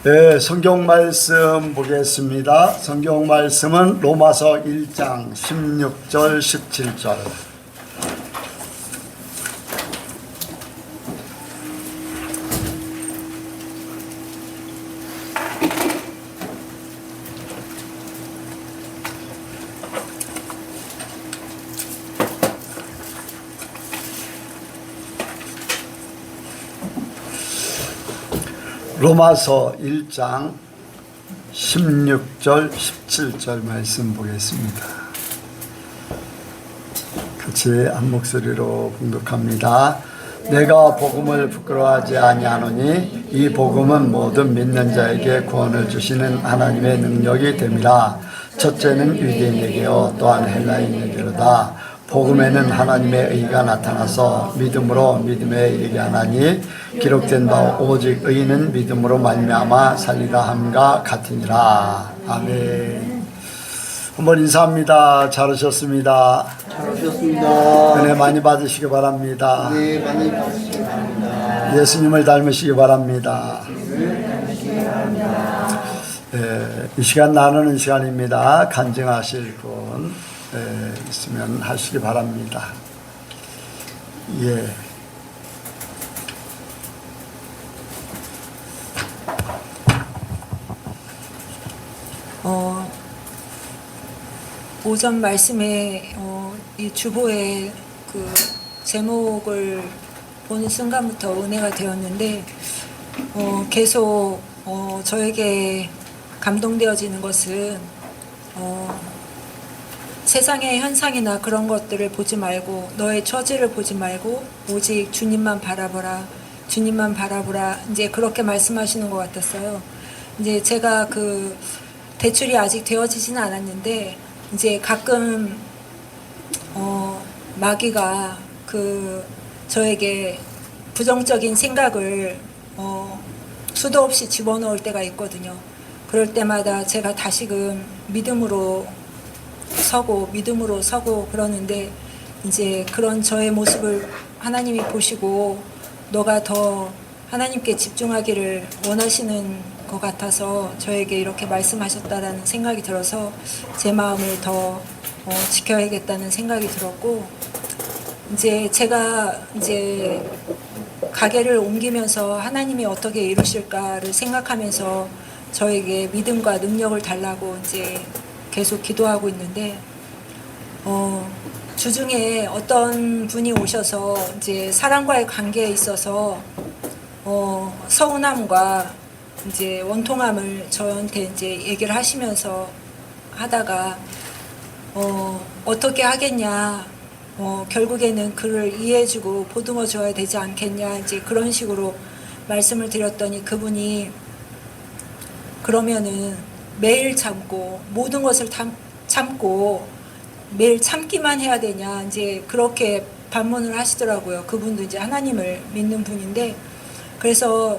네, 성경 말씀 보겠습니다. 성경 말씀은 로마서 1장 16절 17절. 로마서 1장 16절 17절 말씀 보겠습니다. 같이 한 목소리로 봉독합니다. 내가 복음을 부끄러워하지 아니하노니 이 복음은 모든 믿는 자에게 구원을 주시는 하나님의 능력이 됨이라. 첫째는 유대인에게요 또한 헬라인에게로다. 복음에는 하나님의 의가 나타나서 믿음으로 믿음에 이르게 하나니 기록된 바 오직 의인은 믿음으로 말미암아 살리라 함과 같으니라. 아멘. 한번 인사합니다. 잘 오셨습니다. 잘 오셨습니다. 은혜 많이 받으시기 바랍니다. 네, 많이 받으시기 바랍니다. 예수님을 닮으시기 바랍니다. 이 시간 나누는 시간입니다. 간증하실 분 있으면 하시기 바랍니다. 예. 오전 말씀에 이 주보의 그 제목을 보는 순간부터 은혜가 되었는데 계속 저에게 감동되어지는 것은 세상의 현상이나 그런 것들을 보지 말고 너의 처지를 보지 말고 오직 주님만 바라보라. 주님만 바라보라. 이제 그렇게 말씀하시는 것 같았어요. 이제 제가 그 대출이 아직 되어지지는 않았는데 이제 가끔 마귀가 그 저에게 부정적인 생각을 수도 없이 집어넣을 때가 있거든요. 그럴 때마다 제가 다시금 믿음으로 서고 그러는데 이제 그런 저의 모습을 하나님이 보시고 너가 더 하나님께 집중하기를 원하시는 것 같아서 저에게 이렇게 말씀하셨다라는 생각이 들어서 제 마음을 더 지켜야겠다는 생각이 들었고, 이제 제가 이제 가게를 옮기면서 하나님이 어떻게 이루실까를 생각하면서 저에게 믿음과 능력을 달라고 이제 계속 기도하고 있는데 주중에 어떤 분이 오셔서 이제 사람과의 관계에 있어서 서운함과 이제 원통함을 저한테 이제 얘기를 하시면서 하다가 어떻게 하겠냐, 결국에는 그를 이해해주고 보듬어 줘야 되지 않겠냐, 이제 그런 식으로 말씀을 드렸더니 그분이 그러면은 매일 참고 모든 것을 참고 매일 참기만 해야 되냐, 이제 그렇게 반문을 하시더라고요. 그분도 이제 하나님을 믿는 분인데, 그래서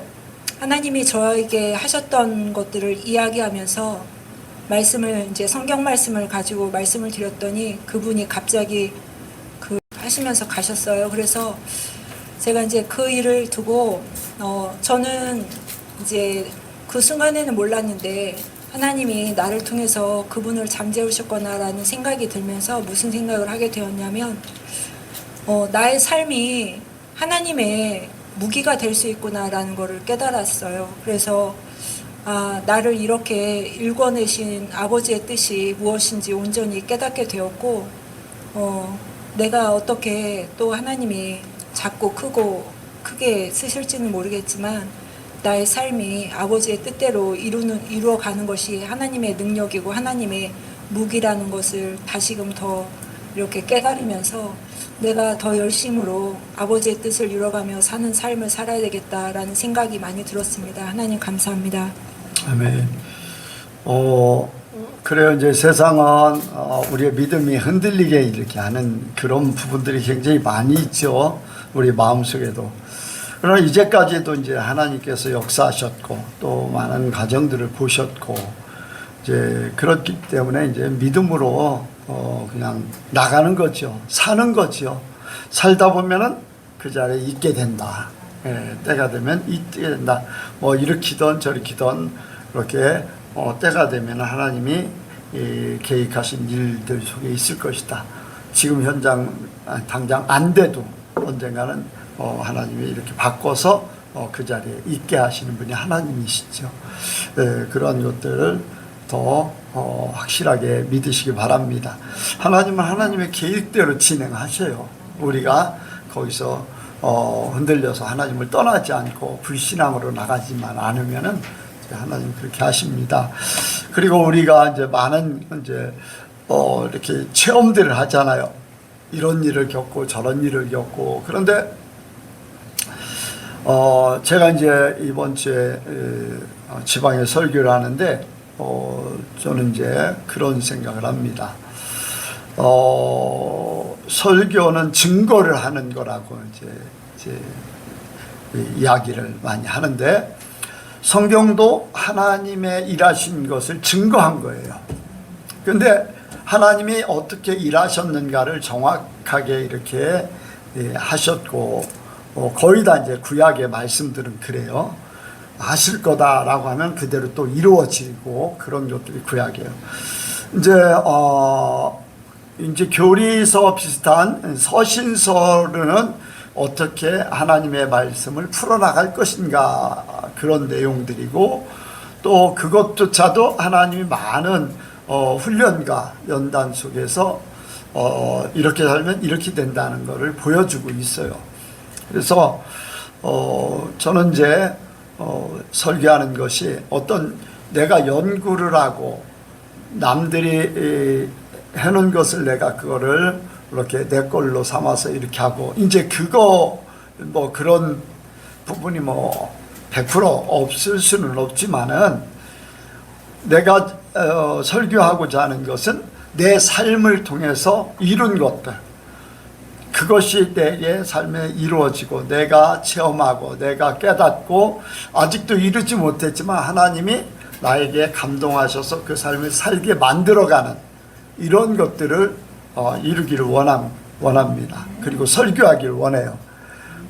하나님이 저에게 하셨던 것들을 이야기하면서 말씀을 이제 성경 말씀을 가지고 말씀을 드렸더니 그분이 갑자기 그 하시면서 가셨어요. 그래서 제가 이제 그 일을 두고 저는 이제 그 순간에는 몰랐는데 하나님이 나를 통해서 그분을 잠재우셨거나라는 생각이 들면서 무슨 생각을 하게 되었냐면 나의 삶이 하나님의 무기가 될 수 있구나라는 것을 깨달았어요. 그래서 나를 이렇게 일궈내신 아버지의 뜻이 무엇인지 온전히 깨닫게 되었고 내가 어떻게 또 하나님이 작고 크게 쓰실지는 모르겠지만 나의 삶이 아버지의 뜻대로 이루어가는 것이 하나님의 능력이고 하나님의 무기라는 것을 다시금 더 이렇게 깨달으면서 내가 더 열심으로 아버지의 뜻을 이뤄가며 사는 삶을 살아야 되겠다라는 생각이 많이 들었습니다. 하나님 감사합니다. 아멘. 그래요. 이제 세상은 우리의 믿음이 흔들리게 이렇게 하는 그런 부분들이 굉장히 많이 있죠. 우리 마음속에도. 그러나 이제까지도 이제 하나님께서 역사하셨고 또 많은 가정들을 보셨고 이제 그렇기 때문에 이제 믿음으로 그냥 나가는 거죠. 사는 거죠. 살다 보면은 그 자리에 있게 된다. 때가 되면 이때 된다. 뭐 이렇게든 저렇게든 그렇게 때가 되면 하나님이 계획하신 일들 속에 있을 것이다. 지금 당장 안 돼도 언젠가는 하나님이 이렇게 바꿔서 그 자리에 있게 하시는 분이 하나님이시죠. 그런 것들을 더 확실하게 믿으시기 바랍니다. 하나님은 하나님의 계획대로 진행하셔요. 우리가 거기서 흔들려서 하나님을 떠나지 않고 불신앙으로 나가지만 않으면은 하나님 그렇게 하십니다. 그리고 우리가 이제 많은 이렇게 체험들을 하잖아요. 이런 일을 겪고 저런 일을 겪고. 그런데 제가 이제 이번 주에 지방에 설교를 하는데 저는 이제 그런 생각을 합니다. 설교는 증거를 하는 거라고 이제 이야기를 많이 하는데, 성경도 하나님의 일하신 것을 증거한 거예요. 그런데 하나님이 어떻게 일하셨는가를 정확하게 이렇게 하셨고, 거의 다 이제 구약의 말씀들은 그래요. 하실 거다라고 하면 그대로 또 이루어지고, 그런 것들이 구약이에요. 이제 교리서 비슷한 서신서는 어떻게 하나님의 말씀을 풀어나갈 것인가, 그런 내용들이고, 또 그것조차도 하나님이 많은 훈련과 연단 속에서 이렇게 살면 이렇게 된다는 것을 보여주고 있어요. 그래서 저는 이제 설교하는 것이 어떤 내가 연구를 하고 남들이 해놓은 것을 내가 그거를 이렇게 내 걸로 삼아서 이렇게 하고, 이제 그거 뭐 그런 부분이 뭐 100% 없을 수는 없지만은, 내가 설교하고자 하는 것은 내 삶을 통해서 이룬 것들, 그것이 내의 삶에 이루어지고 내가 체험하고 내가 깨닫고 아직도 이루지 못했지만 하나님이 나에게 감동하셔서 그 삶을 살게 만들어가는 이런 것들을 이루기를 원합니다. 그리고 설교하기를 원해요.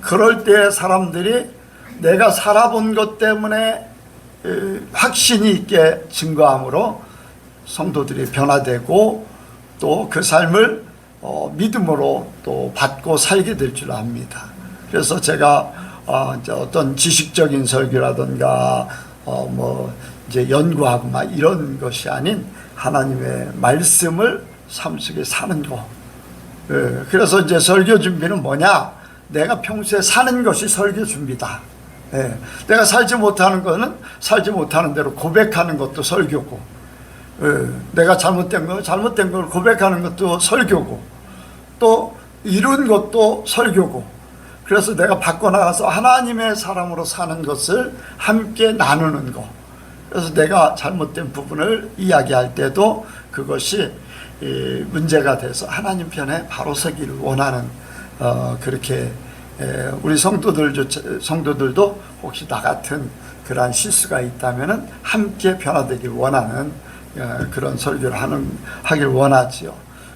그럴 때 사람들이 내가 살아본 것 때문에 확신이 있게 증거함으로 성도들이 변화되고, 또 그 삶을 믿음으로 또 받고 살게 될 줄 압니다. 그래서 제가 이제 어떤 지식적인 설교라든가 뭐 이제 연구하고 막 이런 것이 아닌 하나님의 말씀을 삶 속에 사는 거. 그래서 이제 설교 준비는 뭐냐? 내가 평소에 사는 것이 설교 준비다. 내가 살지 못하는 거는 살지 못하는 대로 고백하는 것도 설교고, 내가 잘못된 걸 고백하는 것도 설교고, 또 이룬 것도 설교고. 그래서 내가 밖으로 나가서 하나님의 사람으로 사는 것을 함께 나누는 거. 그래서 내가 잘못된 부분을 이야기할 때도 그것이 문제가 돼서 하나님 편에 바로 서기를 원하는, 그렇게 우리 성도들도 혹시 나 같은 그러한 실수가 있다면은 함께 변화되길 원하는 그런 설교를 하길 원하지요.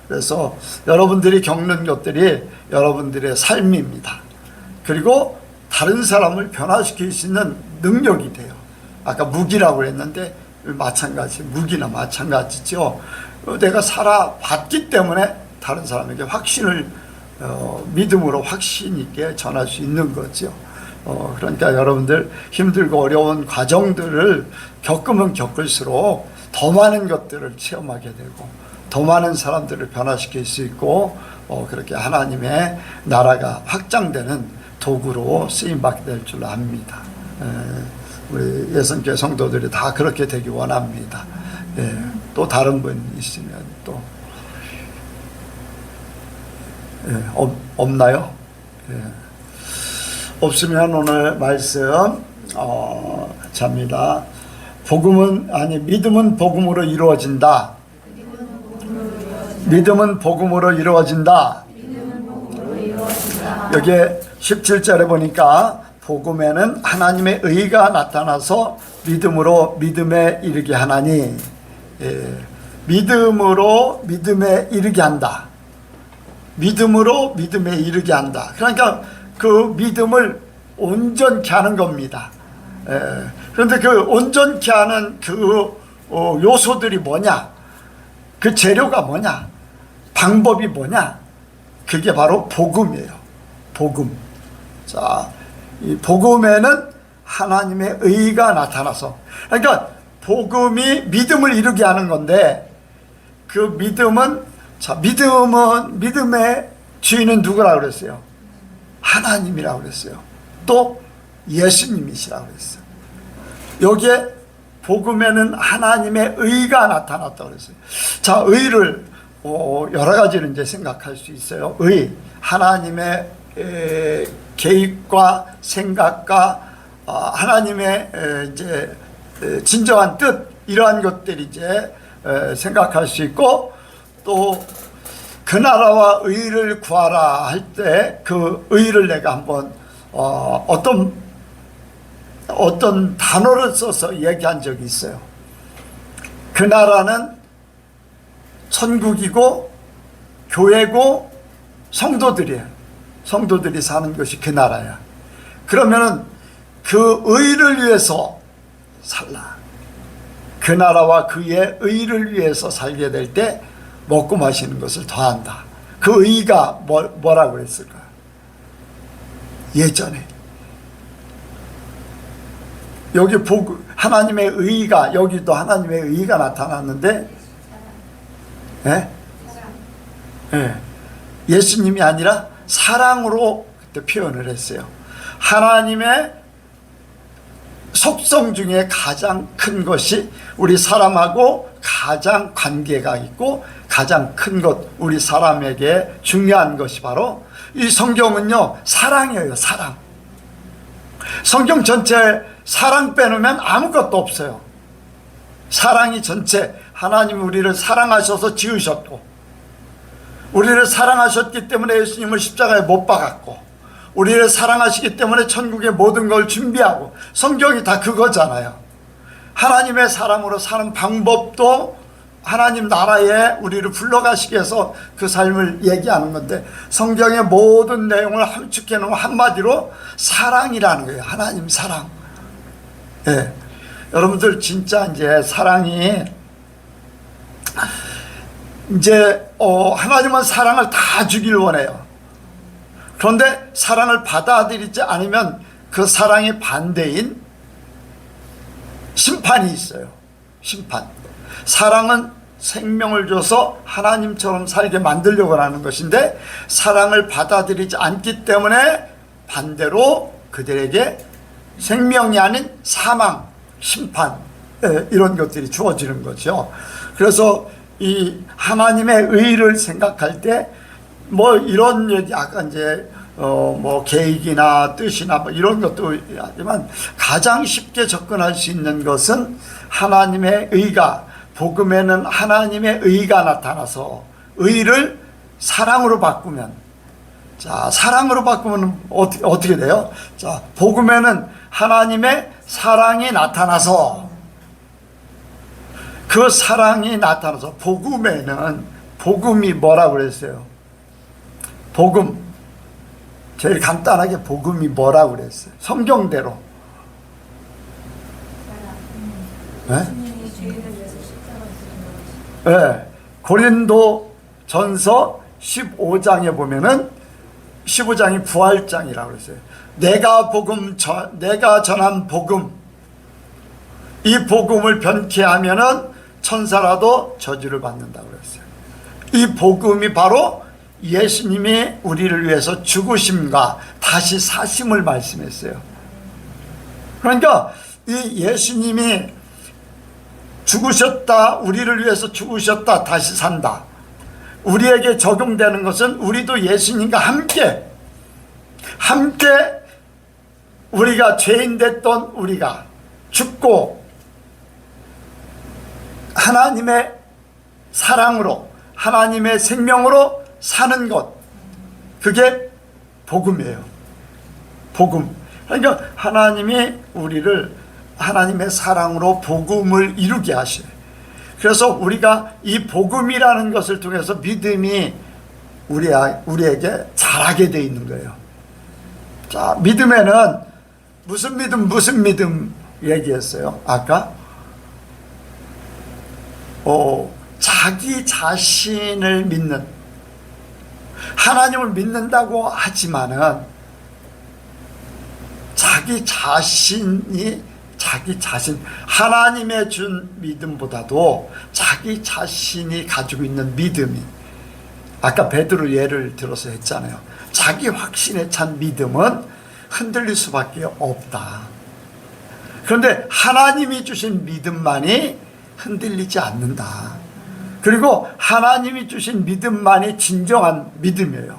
그래서 여러분들이 겪는 것들이 여러분들의 삶입니다. 그리고 다른 사람을 변화시킬 수 있는 능력이 돼요. 아까 무기라고 했는데 무기나 마찬가지죠. 내가 살아봤기 때문에 다른 사람에게 확신을 믿음으로 확신 있게 전할 수 있는 거죠. 그러니까 여러분들 힘들고 어려운 과정들을 겪으면 겪을수록 더 많은 것들을 체험하게 되고, 더 많은 사람들을 변화시킬 수 있고, 그렇게 하나님의 나라가 확장되는 도구로 쓰임받게 될 줄 압니다. 우리 예선교회 성도들이 다 그렇게 되기 원합니다. 또 다른 분 있으면 또 없나요? 없으면 오늘 말씀 잡니다. 믿음은 복음으로 이루어진다. 믿음은 복음으로 이루어진다. 여기 17절에 보니까 복음에는 하나님의 의가 나타나서 믿음에 이르게 하나니, 믿음으로 믿음에 이르게 한다. 믿음으로 믿음에 이르게 한다. 그러니까 그 믿음을 온전케 하는 겁니다. 그런데 그 온전케 하는 그 요소들이 뭐냐? 그 재료가 뭐냐? 방법이 뭐냐? 그게 바로 복음이에요. 복음. 자, 이 복음에는 하나님의 의가 나타나서, 그러니까 복음이 믿음을 이루게 하는 건데, 그 믿음은, 자, 믿음의 주인은 누구라고 그랬어요? 하나님이라고 그랬어요. 또 예수님이시라고 그랬어요. 여기에 복음에는 하나님의 의가 나타났다고 그랬어요. 자, 의를 여러 가지를 이제 생각할 수 있어요. 의, 하나님의 계획과 생각과 하나님의 이제 진정한 뜻, 이러한 것들이 이제 생각할 수 있고, 또 그 나라와 의를 구하라 할 때 그 의를 내가 한번 어떤 단어를 써서 얘기한 적이 있어요. 그 나라는 천국이고 교회고 성도들이에요. 성도들이 사는 것이 그 나라야. 그러면은 그 의를 위해서 살라. 그 나라와 그의 의를 위해서 살게 될 때 먹고 마시는 것을 더한다. 그 의가 뭐라고 했을까? 예전에 여기 하나님의 의가, 여기도 하나님의 의가 나타났는데, 예? 예. 예수님이 아니라 사랑으로 그때 표현을 했어요. 하나님의 속성 중에 가장 큰 것이, 우리 사람하고 가장 관계가 있고 가장 큰 것, 우리 사람에게 중요한 것이 바로 이 성경은요, 사랑이에요. 사랑. 성경 전체 사랑 빼놓으면 아무것도 없어요. 사랑이 전체, 하나님 우리를 사랑하셔서 지으셨고, 우리를 사랑하셨기 때문에 예수님을 십자가에 못 박았고, 우리를 사랑하시기 때문에 천국의 모든 걸 준비하고, 성경이 다 그거잖아요. 하나님의 사랑으로 사는 방법도 하나님 나라에 우리를 불러가시기 위해서 그 삶을 얘기하는 건데, 성경의 모든 내용을 함축해 놓은 한마디로 사랑이라는 거예요. 하나님 사랑. 예. 여러분들 진짜 이제 사랑이, 이제 하나님은 사랑을 다 주길 원해요. 그런데 사랑을 받아들이지 않으면 그 사랑의 반대인 심판이 있어요. 심판. 사랑은 생명을 줘서 하나님처럼 살게 만들려고 하는 것인데, 사랑을 받아들이지 않기 때문에 반대로 그들에게 생명이 아닌 사망, 심판, 이런 것들이 주어지는 거죠. 그래서 이 하나님의 의를 생각할 때 뭐 이런 얘기, 아까 이제 뭐 계획이나 뜻이나 뭐 이런 것도 하지만, 가장 쉽게 접근할 수 있는 것은 하나님의 의가, 복음에는 하나님의 의가 나타나서 의를 사랑으로 바꾸면, 자, 사랑으로 바꾸면 어떻게 돼요? 자, 복음에는 하나님의 사랑이 나타나서, 그 사랑이 나타나서, 복음에는, 복음이 뭐라고 그랬어요? 복음, 제일 간단하게 복음이 뭐라고 그랬어요? 성경대로. 네? 네. 고린도 전서 15장에 보면은, 15장이 부활장이라고 그랬어요. 내가 전한 복음, 이 복음을 변케 하면은 천사라도 저주를 받는다고 그랬어요. 이 복음이 바로 예수님이 우리를 위해서 죽으심과 다시 사심을 말씀했어요. 그러니까 이 예수님이 죽으셨다, 우리를 위해서 죽으셨다, 다시 산다, 우리에게 적용되는 것은, 우리도 예수님과 함께 우리가 죄인 됐던 우리가 죽고 하나님의 사랑으로, 하나님의 생명으로 사는 것, 그게 복음이에요. 복음. 그러니까 하나님이 우리를 하나님의 사랑으로 복음을 이루게 하셔요. 그래서 우리가 이 복음이라는 것을 통해서 믿음이 우리에게 자라게 되어 있는 거예요. 자, 믿음에는 무슨 믿음 얘기했어요? 아까 자기 자신을 믿는, 하나님을 믿는다고 하지만은 자기 자신, 하나님의 준 믿음보다도 자기 자신이 가지고 있는 믿음이, 아까 베드로 예를 들어서 했잖아요. 자기 확신에 찬 믿음은 흔들릴 수밖에 없다. 그런데 하나님이 주신 믿음만이 흔들리지 않는다. 그리고 하나님이 주신 믿음만이 진정한 믿음이에요.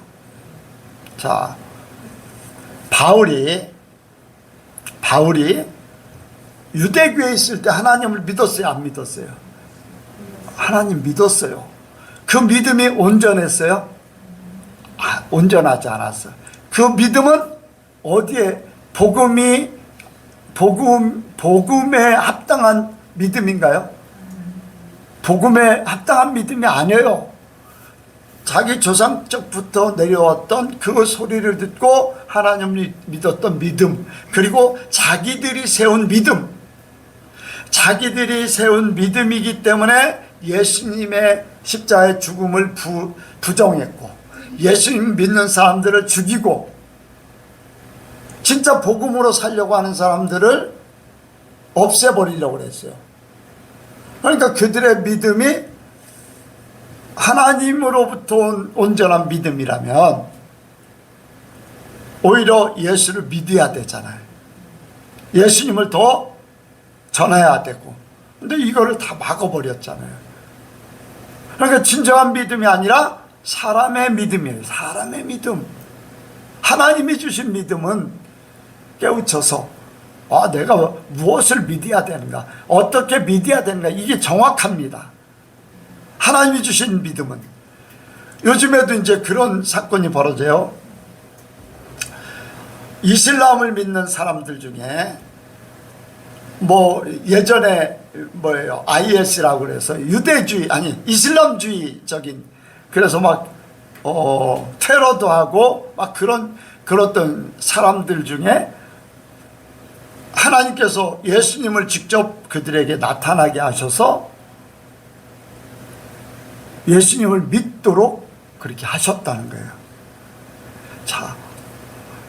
자, 바울이 유대교에 있을 때 하나님을 믿었어요, 안 믿었어요? 하나님 믿었어요. 그 믿음이 온전했어요? 온전하지 않았어요. 그 믿음은 어디에, 복음에 합당한 믿음인가요? 복음에 합당한 믿음이 아니에요. 자기 조상 쪽부터 내려왔던 그 소리를 듣고 하나님을 믿었던 믿음, 그리고 자기들이 세운 믿음이기 때문에 예수님의 십자가의 죽음을 부정했고, 예수님 믿는 사람들을 죽이고, 진짜 복음으로 살려고 하는 사람들을 없애버리려고 했어요. 그러니까 그들의 믿음이 하나님으로부터 온 온전한 믿음이라면 오히려 예수를 믿어야 되잖아요. 예수님을 더 전해야 되고. 근데 이거를 다 막아버렸잖아요. 그러니까 진정한 믿음이 아니라 사람의 믿음이에요. 사람의 믿음. 하나님이 주신 믿음은 깨우쳐서 내가 무엇을 믿어야 되는가, 어떻게 믿어야 되는가, 이게 정확합니다. 하나님이 주신 믿음은. 요즘에도 이제 그런 사건이 벌어져요. 이슬람을 믿는 사람들 중에 예전에 IS라고 그래서 이슬람주의적인, 그래서 테러도 하고 그랬던 사람들 중에 하나님께서 예수님을 직접 그들에게 나타나게 하셔서 예수님을 믿도록 그렇게 하셨다는 거예요. 자,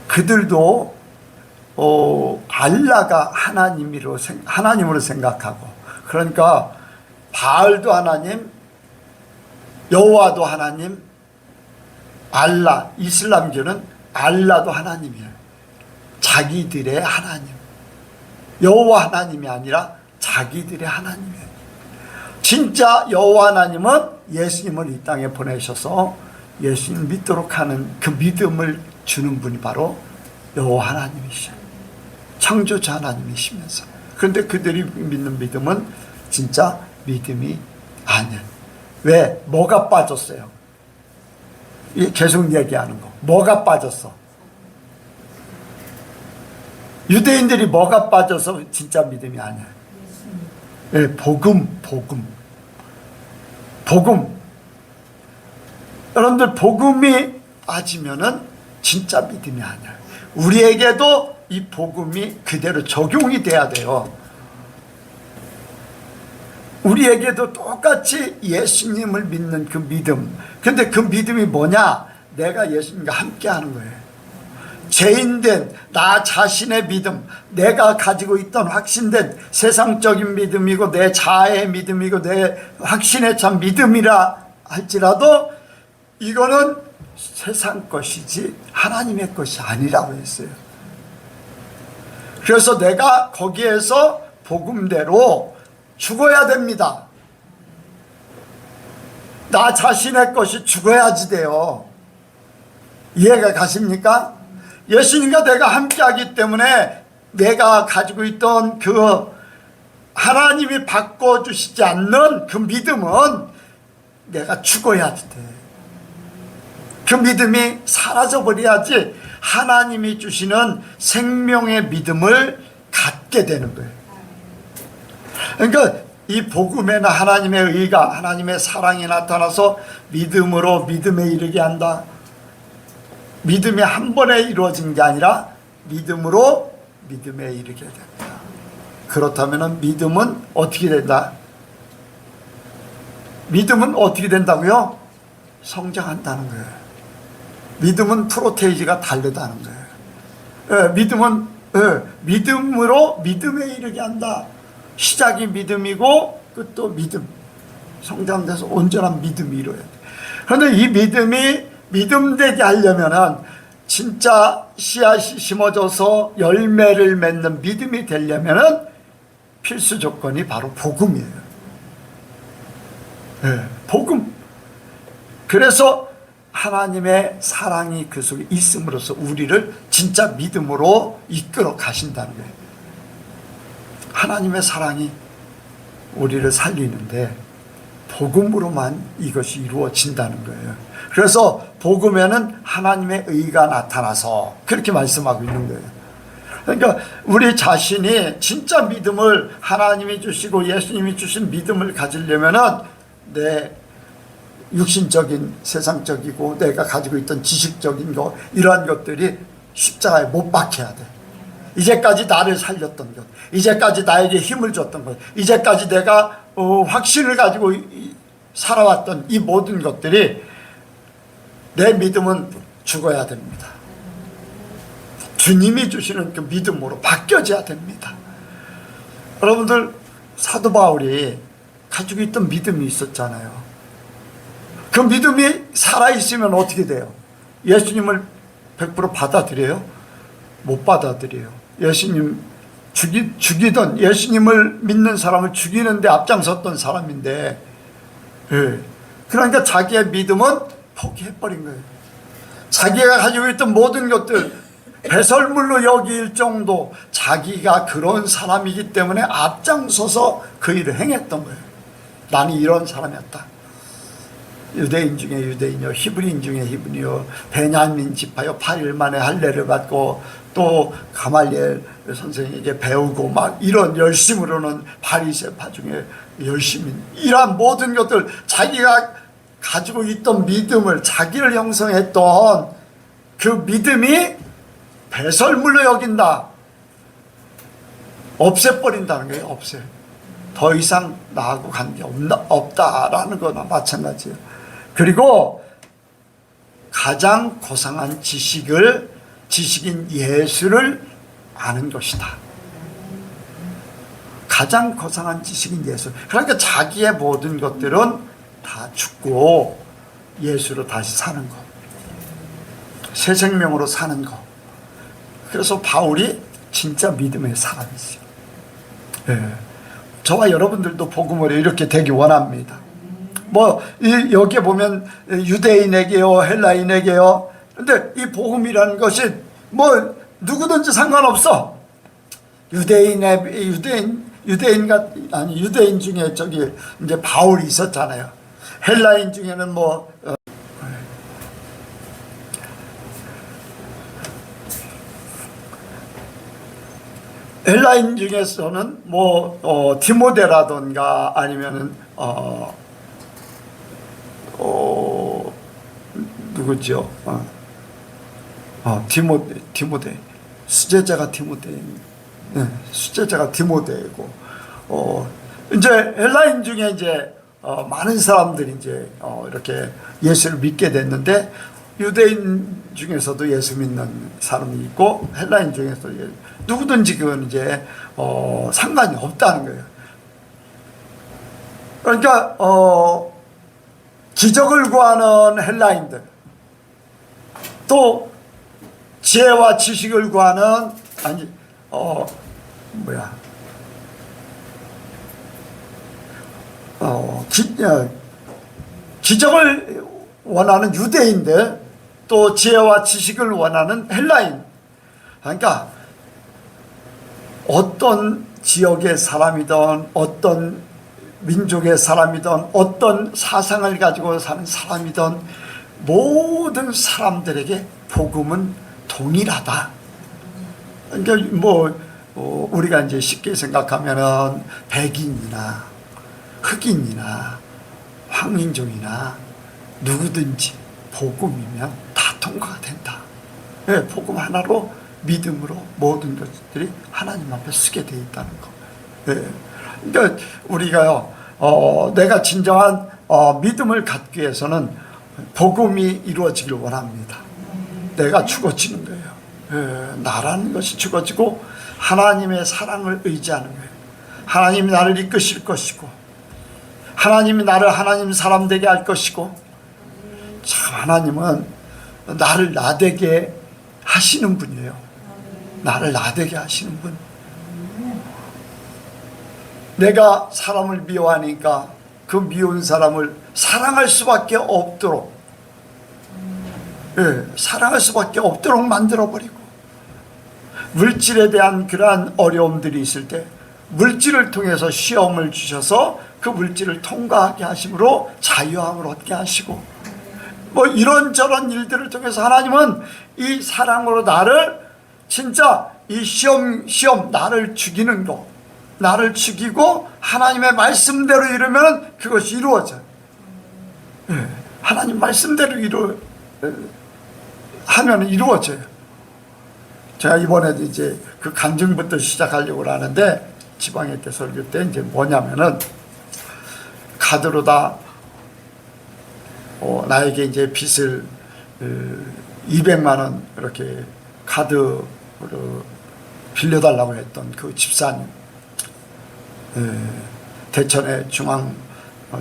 그들도 알라가 하나님으로 생각하고, 그러니까 바알도 하나님, 여호와도 하나님, 알라, 이슬람교는 알라도 하나님이에요. 자기들의 하나님. 여호와 하나님이 아니라 자기들의 하나님이에요. 진짜 여호와 하나님은 예수님을 이 땅에 보내셔서 예수님 믿도록 하는 그 믿음을 주는 분이 바로 여호와 하나님이시죠. 창조주 하나님이시면서. 그런데 그들이 믿는 믿음은 진짜 믿음이 아니에요. 왜? 뭐가 빠졌어요? 계속 얘기하는 거. 뭐가 빠졌어? 유대인들이 뭐가 빠져서 진짜 믿음이 아니야? 네, 복음. 여러분들, 복음이 빠지면은 진짜 믿음이 아니야. 우리에게도 이 복음이 그대로 적용이 돼야 돼요. 우리에게도 똑같이 예수님을 믿는 그 믿음. 근데 그 믿음이 뭐냐? 내가 예수님과 함께 하는 거예요. 죄인된 나 자신의 믿음, 내가 가지고 있던 확신된 세상적인 믿음이고 내 자아의 믿음이고 내 확신에 찬 믿음이라 할지라도 이거는 세상 것이지 하나님의 것이 아니라고 했어요. 그래서 내가 거기에서 복음대로 죽어야 됩니다. 나 자신의 것이 죽어야지 돼요. 이해가 가십니까? 예수님과 내가 함께하기 때문에 내가 가지고 있던 그 하나님이 바꿔주시지 않는 그 믿음은 내가 죽어야지 돼. 그 믿음이 사라져버려야지 하나님이 주시는 생명의 믿음을 갖게 되는 거예요. 그러니까 이 복음에는 하나님의 의가, 하나님의 사랑이 나타나서 믿음으로 믿음에 이르게 한다. 믿음이 한 번에 이루어진 게 아니라 믿음으로 믿음에 이르게 된다. 그렇다면 믿음은 어떻게 된다? 믿음은 어떻게 된다고요? 성장한다는 거예요. 믿음은 프로테이지가 다르다는 거예요. 믿음은 믿음으로 믿음에 이르게 한다. 시작이 믿음이고 끝도 믿음. 성장돼서 온전한 믿음이 이루어야 돼. 그런데 이 믿음이 믿음되게 하려면은 진짜 씨앗이 심어져서 열매를 맺는 믿음이 되려면은 필수 조건이 바로 복음이에요. 복음. 그래서 하나님의 사랑이 그 속에 있음으로써 우리를 진짜 믿음으로 이끌어 가신다는 거예요. 하나님의 사랑이 우리를 살리는데 복음으로만 이것이 이루어진다는 거예요. 그래서 복음에는 하나님의 의가 나타나서 그렇게 말씀하고 있는 거예요. 그러니까 우리 자신이 진짜 믿음을 하나님이 주시고 예수님이 주신 믿음을 가지려면은 내 육신적인 세상적이고 내가 가지고 있던 지식적인 거 이러한 것들이 십자가에 못 박혀야 돼. 이제까지 나를 살렸던 것, 이제까지 나에게 힘을 줬던 것, 이제까지 내가 확신을 가지고 살아왔던 이 모든 것들이 내 믿음은 죽어야 됩니다. 주님이 주시는 그 믿음으로 바뀌어져야 됩니다. 여러분들 사도 바울이 가지고 있던 믿음이 있었잖아요. 그 믿음이 살아있으면 어떻게 돼요? 예수님을 100% 받아들여요? 못 받아들여요. 예수님 죽이던 예수님을 믿는 사람을 죽이는데 앞장섰던 사람인데, 그러니까 자기의 믿음은 포기해버린 거예요. 자기가 가지고 있던 모든 것들 배설물로 여길 정도 자기가 그런 사람이기 때문에 앞장서서 그 일을 행했던 거예요. 나는 이런 사람이었다. 유대인 중에 유대인이요, 히브리인 중에 히브리요, 베냐민 지파요, 8일 만에 할례를 받고 또 가말리엘 선생에게 배우고 막 이런 열심으로는 바리새파 중에 열심히 이러한 모든 것들 자기가 가지고 있던 믿음을 자기를 형성했던 그 믿음이 배설물로 여긴다. 없애버린다는 거예요. 없애. 더 이상 나하고 관계 없다라는 거나 마찬가지예요. 그리고 가장 고상한 지식인 예수를 아는 것이다. 가장 고상한 지식인 예수. 그러니까 자기의 모든 것들은 다 죽고 예수로 다시 사는 것. 새 생명으로 사는 것. 그래서 바울이 진짜 믿음의 사람이죠. 저와 여러분들도 복음으로 이렇게 되기 원합니다. 여기에 보면 유대인에게요, 헬라인에게요. 근데 이 복음이라는 것이 누구든지 상관없어. 유대인 중에 이제 바울이 있었잖아요. 헬라인 중에는 헬라인 중에서는 디모데라던가 아니면은 누구죠? 디모데 수제자가 디모데이고 이제 헬라인 중에 이제 많은 사람들이 이제 이렇게 예수를 믿게 됐는데 유대인 중에서도 예수 믿는 사람이 있고 헬라인 중에서 누구든지 그건 이제 상관이 없다는 거예요. 그러니까 기적을 구하는 헬라인들, 또 지혜와 지식을 구하는 기적을 원하는 유대인들, 또 지혜와 지식을 원하는 헬라인. 그러니까 어떤 지역의 사람이든 어떤 민족의 사람이든 어떤 사상을 가지고 사는 사람이든 모든 사람들에게 복음은 동일하다. 그러니까 우리가 이제 쉽게 생각하면은 백인이나 흑인이나 황민족이나 누구든지 복음이면 다 통과가 된다. 복음 하나로 믿음으로 모든 것들이 하나님 앞에 쓰게 돼 있다는 거. 예. 그러니까 우리가요, 내가 진정한 믿음을 갖기 위해서는 복음이 이루어지길 원합니다. 내가 죽어지는 거예요. 예. 나라는 것이 죽어지고 하나님의 사랑을 의지하는 거예요. 하나님이 나를 이끄실 것이고, 하나님이 나를 하나님 사람 되게 할 것이고, 참 하나님은 나를 나되게 하시는 분이에요. 나를 나되게 하시는 분. 내가 사람을 미워하니까 그 미운 사람을 사랑할 수밖에 없도록, 예, 사랑할 수밖에 없도록 만들어버리고, 물질에 대한 그러한 어려움들이 있을 때 물질을 통해서 시험을 주셔서 그 물질을 통과하게 하심으로 자유함을 얻게 하시고, 뭐 이런저런 일들을 통해서 하나님은 이 사랑으로 나를 진짜 이 시험 나를 죽이는 거, 나를 죽이고 하나님의 말씀대로 이루면 그것이 이루어져요. 예, 하나님 말씀대로 하면 이루어져요. 제가 이번에도 이제 그 간증부터 시작하려고 하는데, 지방에 때 설교 때 이제 뭐냐면은 카드로 다 나에게 이제 빚을 200만 원 이렇게 카드로 빌려달라고 했던 그 집사님, 대천의 중앙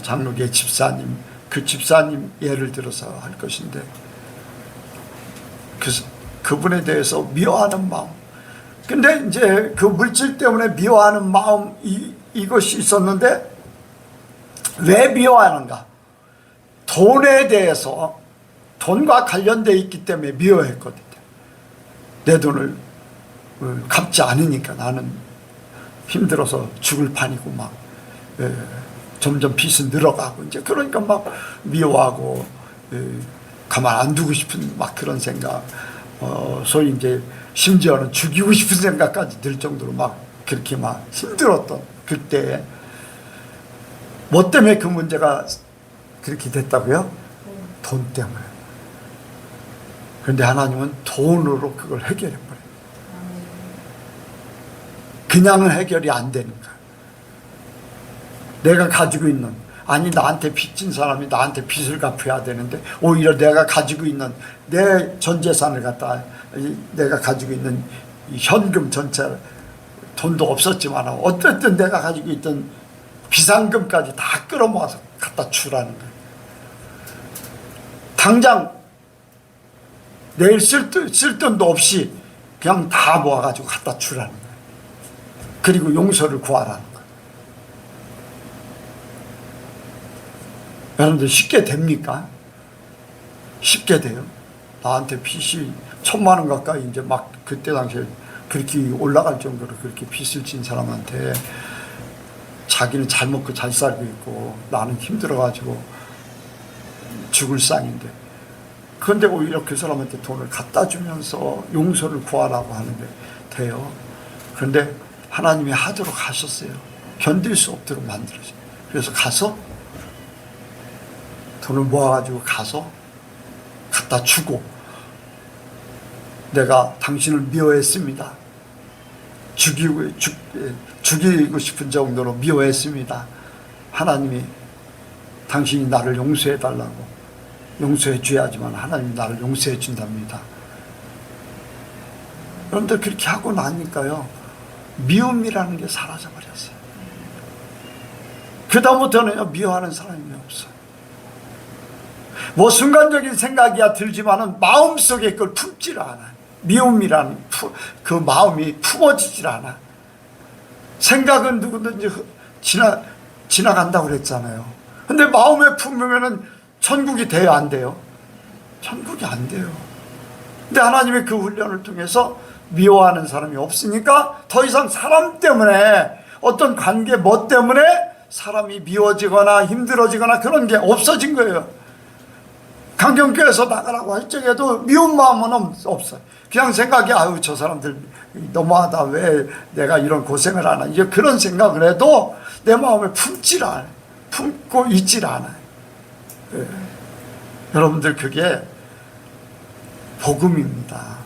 장로계 집사님, 그 집사님 예를 들어서 할 것인데, 그분에 대해서 미워하는 마음. 근데 이제 그 물질 때문에 미워하는 마음, 이것이 있었는데, 왜 미워하는가? 돈에 대해서, 돈과 관련되어 있기 때문에 미워했거든요. 내 돈을 갚지 않으니까 나는 힘들어서 죽을 판이고, 막 점점 빚은 늘어가고, 이제 그러니까 막 미워하고, 가만 안 두고 싶은 막 그런 생각, 소위 이제 심지어는 죽이고 싶은 생각까지 들 정도로 막 그렇게 막 힘들었던 그때, 뭐 때문에 그 문제가 그렇게 됐다고요? 돈 때문에. 그런데 하나님은 돈으로 그걸 해결해버려요. 그냥은 해결이 안 되는 거야. 내가 가지고 있는, 아니 나한테 빚진 사람이 나한테 빚을 갚아야 되는데, 오히려 내가 가지고 있는 내 전 재산을 갖다, 내가 가지고 있는 현금 전체, 돈도 없었지만 어쨌든 내가 가지고 있던 비상금까지 다 끌어모아서 갖다 주라는 거예요. 당장 내일 쓸 돈도 없이 그냥 다 모아가지고 갖다 주라는 거예요. 그리고 용서를 구하라는 거예요. 여러분들 쉽게 됩니까? 쉽게 돼요. 나한테 빚이 1,000만 원 가까이 이제 막 그때 당시에 그렇게 올라갈 정도로 그렇게 빚을 진 사람한테, 자기는 잘 먹고 잘 살고 있고 나는 힘들어가지고 죽을 상인데, 그런데 오히려 그 사람한테 돈을 갖다 주면서 용서를 구하라고 하는데 돼요. 그런데 하나님이 하도록 하셨어요. 견딜 수 없도록 만들어져요. 그래서 가서 돈을 모아가지고 가서 갖다 주고, 내가 당신을 미워했습니다. 죽이고 싶은 정도로 미워했습니다. 하나님이 당신이 나를 용서해달라고 용서해 줘야지만 하나님이 나를 용서해 준답니다. 그런데 그렇게 하고 나니까요, 미움이라는 게 사라져버렸어요. 그 다음부터는요, 미워하는 사람이 없어요. 뭐 순간적인 생각이야 들지만은 마음속에 그걸 품지를 않아요. 미움이라는 그 마음이 품어지질 않아. 생각은 누구든지 지나간다고 그랬잖아요. 근데 마음에 품으면은 천국이 돼요, 안 돼요? 천국이 안 돼요. 근데 하나님의 그 훈련을 통해서 미워하는 사람이 없으니까 더 이상 사람 때문에, 어떤 관계 뭐 때문에 사람이 미워지거나 힘들어지거나 그런 게 없어진 거예요. 강경교에서 나가라고 할 적에도 미운 마음은 없어요. 그냥 생각이, 아유 저 사람들 너무하다, 왜 내가 이런 고생을 하나, 이제 그런 생각을 해도 내 마음에 품질 않아요. 품고 있질 않아요. 예. 여러분들 그게 복음입니다.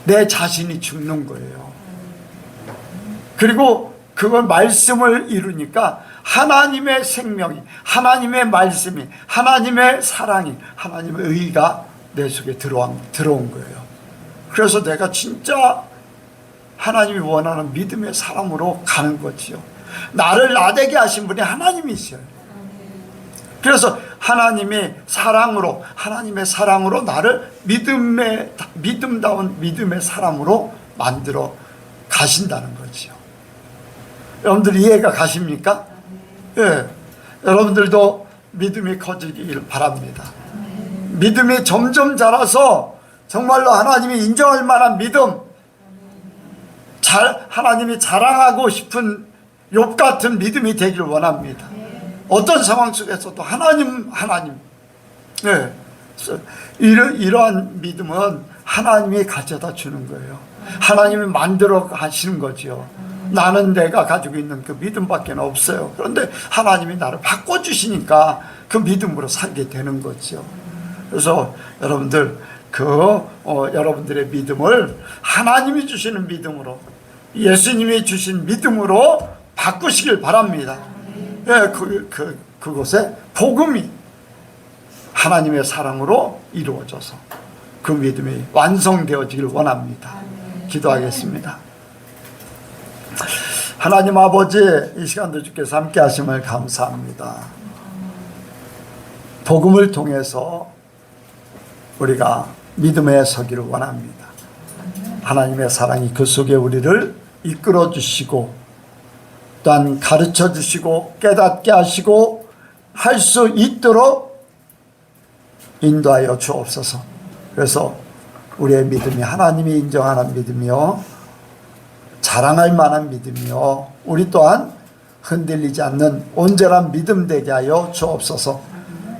내 자신이 죽는 거예요. 그리고 그걸 말씀을 이루니까 하나님의 생명이, 하나님의 말씀이, 하나님의 사랑이, 하나님의 의가 내 속에 들어온 거예요. 그래서 내가 진짜 하나님이 원하는 믿음의 사람으로 가는 거지요. 나를 나되게 하신 분이 하나님이세요. 그래서 하나님의 사랑으로 나를 믿음다운 믿음의 사람으로 만들어 가신다는 거지요. 여러분들 이해가 가십니까? 예. 여러분들도 믿음이 커지길 바랍니다. 믿음이 점점 자라서 정말로 하나님이 인정할 만한 믿음, 하나님이 자랑하고 싶은 욥 같은 믿음이 되길 원합니다. 어떤 상황 속에서도 하나님. 예. 이러한 믿음은 하나님이 가져다 주는 거예요. 하나님이 만들어 가시는 거죠. 나는 내가 가지고 있는 그 믿음밖에 없어요. 그런데 하나님이 나를 바꿔주시니까 그 믿음으로 살게 되는 거죠. 그래서 여러분들 여러분들의 믿음을 하나님이 주시는 믿음으로, 예수님이 주신 믿음으로 바꾸시길 바랍니다. 예, 그곳에 복음이 하나님의 사랑으로 이루어져서 그 믿음이 완성되어지길 원합니다. 기도하겠습니다. 하나님 아버지, 이 시간도 주께서 함께 하심을 감사합니다. 복음을 통해서 우리가 믿음에 서기를 원합니다. 하나님의 사랑이 그 속에 우리를 이끌어 주시고 또한 가르쳐 주시고 깨닫게 하시고 할 수 있도록 인도하여 주옵소서. 그래서 우리의 믿음이 하나님이 인정하는 믿음이요, 자랑할 만한 믿음이요, 우리 또한 흔들리지 않는 온전한 믿음 되게 하여 주옵소서.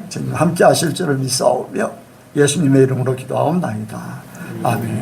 지금 함께 하실 줄을 믿사오며 예수님의 이름으로 기도하옵나이다. 아멘.